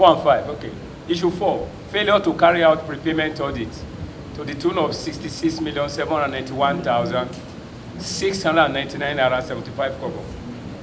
4 and 5, okay. Issue 4, failure to carry out prepayment audit to the tune of 66,791,699.75.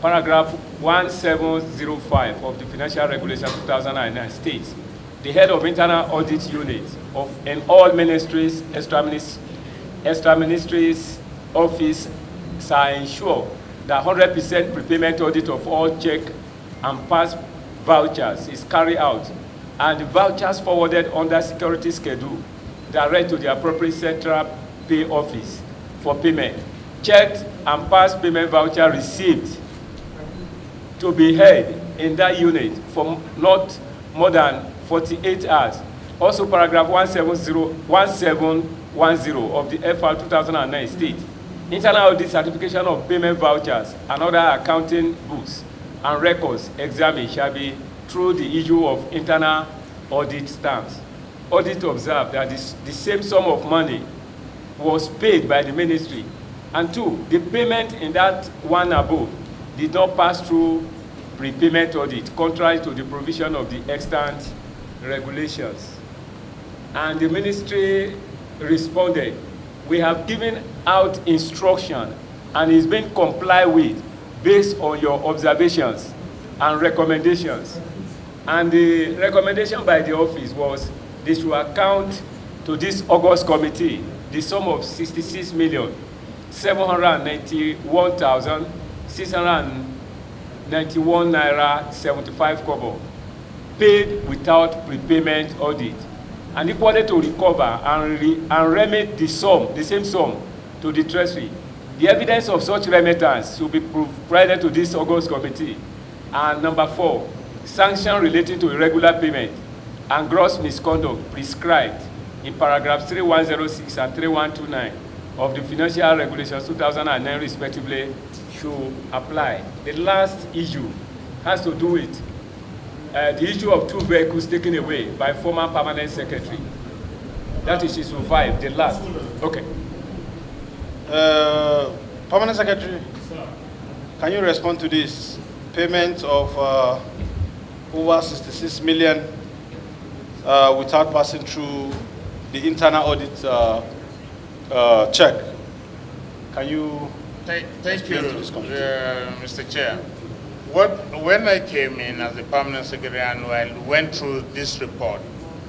Paragraph 1705 of the Financial Regulation 2009 states, the head of internal audit unit in all ministries, extra-ministries office shall ensure that 100% prepayment audit of all check and pass vouchers is carried out, and the vouchers forwarded under security schedule direct to the appropriate central pay office for payment. Checked and pass payment voucher received to be held in that unit for not more than 48 hours. Also, paragraph 1710 of the FR 2009 states, internal audit certification of payment vouchers and other accounting books and records examined shall be through the issue of internal audit stamps. Audit observed that the same sum of money was paid by the ministry, and 2, the payment in that one above did not pass through prepayment audit, contrary to the provision of the extant regulations. And the ministry responded, we have given out instruction and it's been complied with based on your observations and recommendations. And the recommendation by the office was they should account to this August committee the sum of 66,791,691 naira 75 kobo paid without prepayment audit, and equally to recover and remit the same sum to the treasury. The evidence of such remittance should be provided to this August committee. And number 4, sanction relating to irregular payment and gross misconduct prescribed in paragraphs 3106 and 3129 of the Financial Regulations 2009 respectively should apply. The last issue has to do with the issue of 2 vehicles taken away by former permanent secretary. That is issue 5, the last. Okay. Permanent secretary, can you respond to this? Payment of over 66 million without passing through the internal audit check. Can you? Thank you, Mr. Chair. When I came in as the permanent secretary and I went through this report,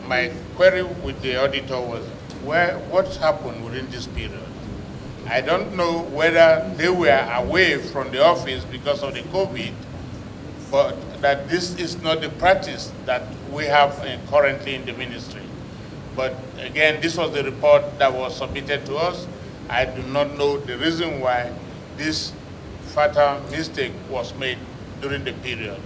my query with the auditor was, what happened within this period? I don't know whether they were away from the office because of the COVID, but that this is not the practice that we have currently in the ministry. But again, this was the report that was submitted to us. I do not know the reason why this fatal mistake was made during the period.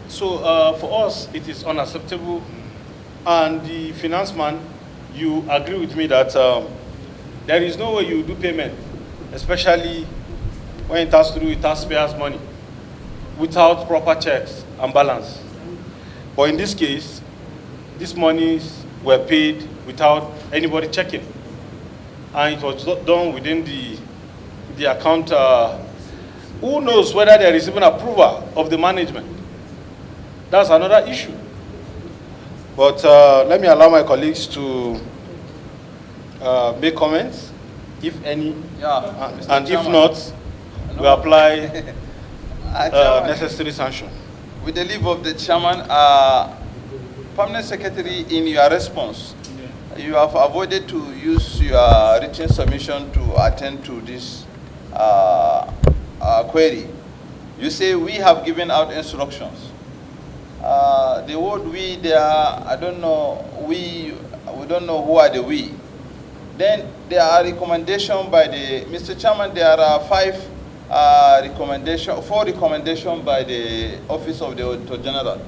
So for us, it is unacceptable. And the finance man, you agree with me that there is no way you do payment, especially when it has to do with taxpayers' money, without proper checks and balance. But in this case, these monies were paid without anybody checking. And it was done within the account. Who knows whether there is even approval of the management? That's another issue. But let me allow my colleagues to make comments, if any. Yeah, and if not, we apply necessary sanction. With the leave of the chairman, permanent secretary, in your response, you have avoided to use your written submission to attend to this query. You say we have given out instructions. The word we there, I don't know, we don't know who are the we. Then there are recommendations by the, Mr. Chairman, there are 4 recommendations by the Office of the Auditor General.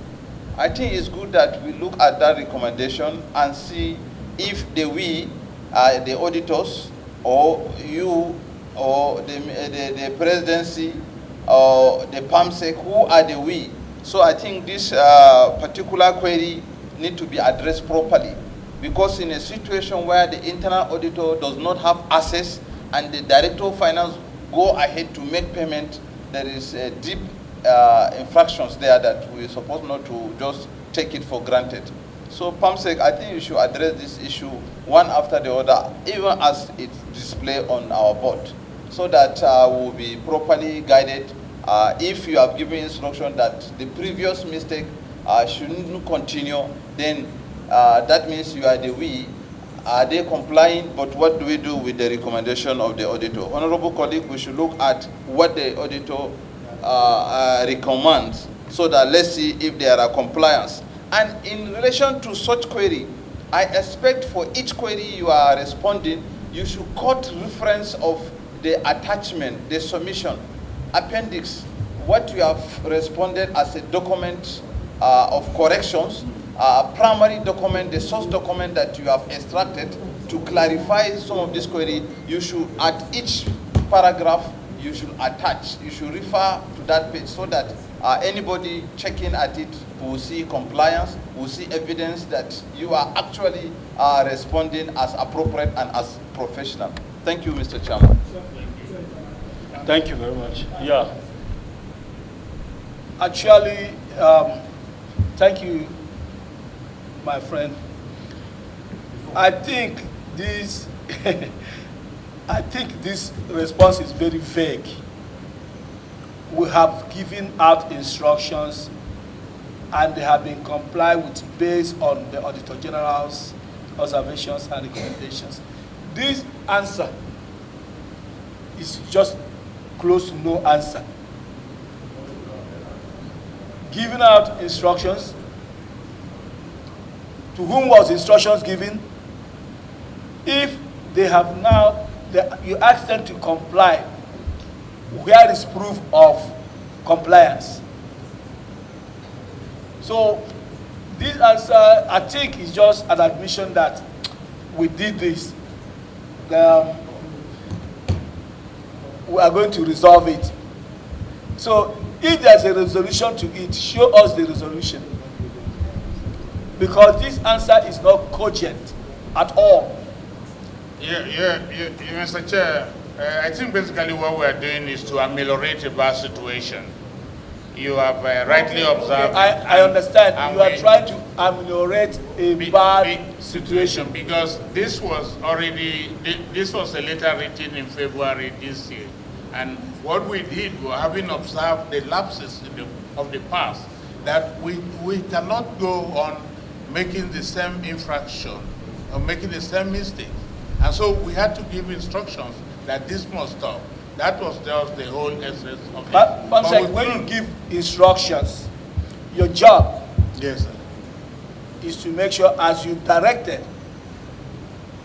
I think it's good that we look at that recommendation and see if the we are the auditors, or you, or the presidency, or the PAMSEC, who are the we. So I think this particular query need to be addressed properly, because in a situation where the internal auditor does not have access and the director of finance go ahead to make payment, there is a deep infractions there that we're supposed not to just take it for granted. So, PAMSEC, I think you should address this issue one after the other, even as it's displayed on our board, so that we'll be properly guided. If you have given instruction that the previous mistake shouldn't continue, then that means you are the we. Are they complying? But what do we do with the recommendation of the auditor? Honorable colleague, we should look at what the auditor recommends, so that let's see if there are compliance. And in relation to such query, I expect for each query you are responding, you should quote reference of the attachment, the submission, appendix, what you have responded as a document of corrections, primary document, the source document that you have extracted to clarify some of this query. You should, at each paragraph, you should attach, you should refer to that page, so that anybody checking at it will see compliance, will see evidence that you are actually responding as appropriate and as professional. Thank you, Mr. Chairman. Thank you very much. Yeah. Actually, thank you, my friend. I think this I think this response is very vague. We have given out instructions and they have been complied with based on the Auditor General's observations and recommendations. This answer is just close to no answer. Giving out instructions, to whom was instructions given? If they have now, you ask them to comply, where is proof of compliance? So this answer, I think, is just an admission that we did this. We are going to resolve it. So if there's a resolution to it, show us the resolution. Because this answer is not cogent at all. Mr. Chair, I think basically what we are doing is to ameliorate a bad situation. You have rightly observed. I understand. You are trying to ameliorate a bad situation. Because this was already, this was a letter written in February this year. And what we did, we having observed the lapses of the past, that we cannot go on making the same infraction or making the same mistake. And so we had to give instructions that this must stop. That was just the whole essence of it. But when you give instructions, your job, yes, sir, is to make sure, as you directed,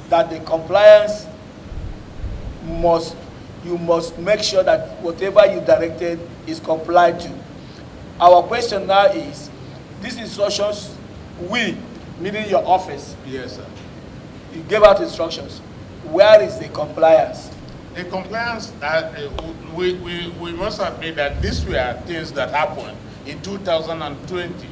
that the compliance you must make sure that whatever you directed is complied to. Our question now is, these instructions, we, meaning your office, yes, sir, you gave out instructions. Where is the compliance? The compliance, we must admit that these were things that happened in 2020.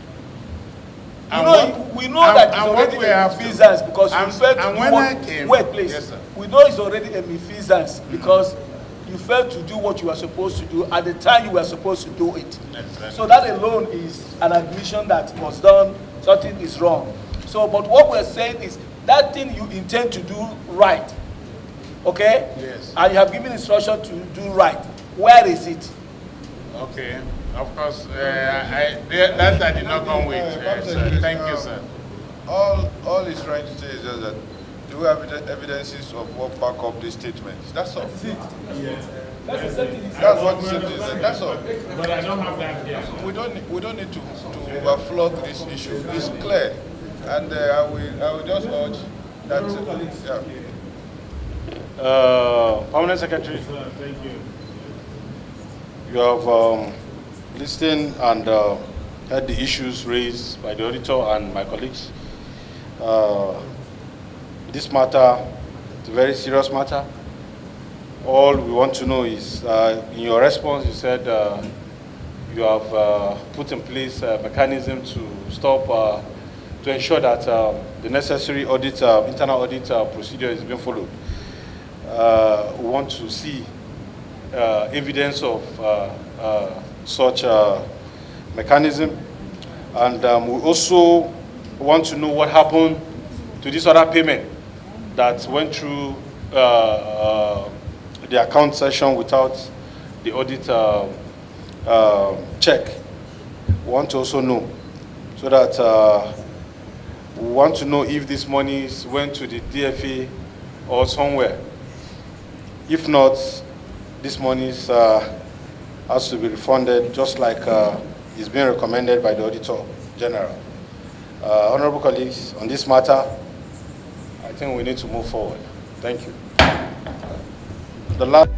We know that it's already a misfeasance because you failed to do what... Wait, please. Yes, sir. We know it's already a misfeasance because you failed to do what you were supposed to do at the time you were supposed to do it. Exactly. So that alone is an admission that was done, something is wrong. So, but what we're saying is that thing you intend to do right, okay? Yes. And you have given instruction to do right. Where is it? Okay. Of course, that I did not come with, sir. Thank you, sir. All he's trying to say is just that do we have evidences of what back up these statements? That's all. That's it. Yeah. That's what the statement is. That's all. But I don't have that here. We don't need to overflow this issue. It's clear, and I will just urge that. Permanent Secretary. Thank you. You have listened and heard the issues raised by the auditor and my colleagues. This matter is a very serious matter. All we want to know is, in your response, you said you have put in place a mechanism to stop, to ensure that the necessary audit, internal audit procedure is being followed. We want to see evidence of such mechanism. And we also want to know what happened to this other payment that went through the account session without the audit check. We want to also know, so that we want to know if these monies went to the DFA or somewhere. If not, these monies has to be refunded, just like is being recommended by the Auditor General. Honorable colleagues, on this matter, I think we need to move forward. Thank you. The last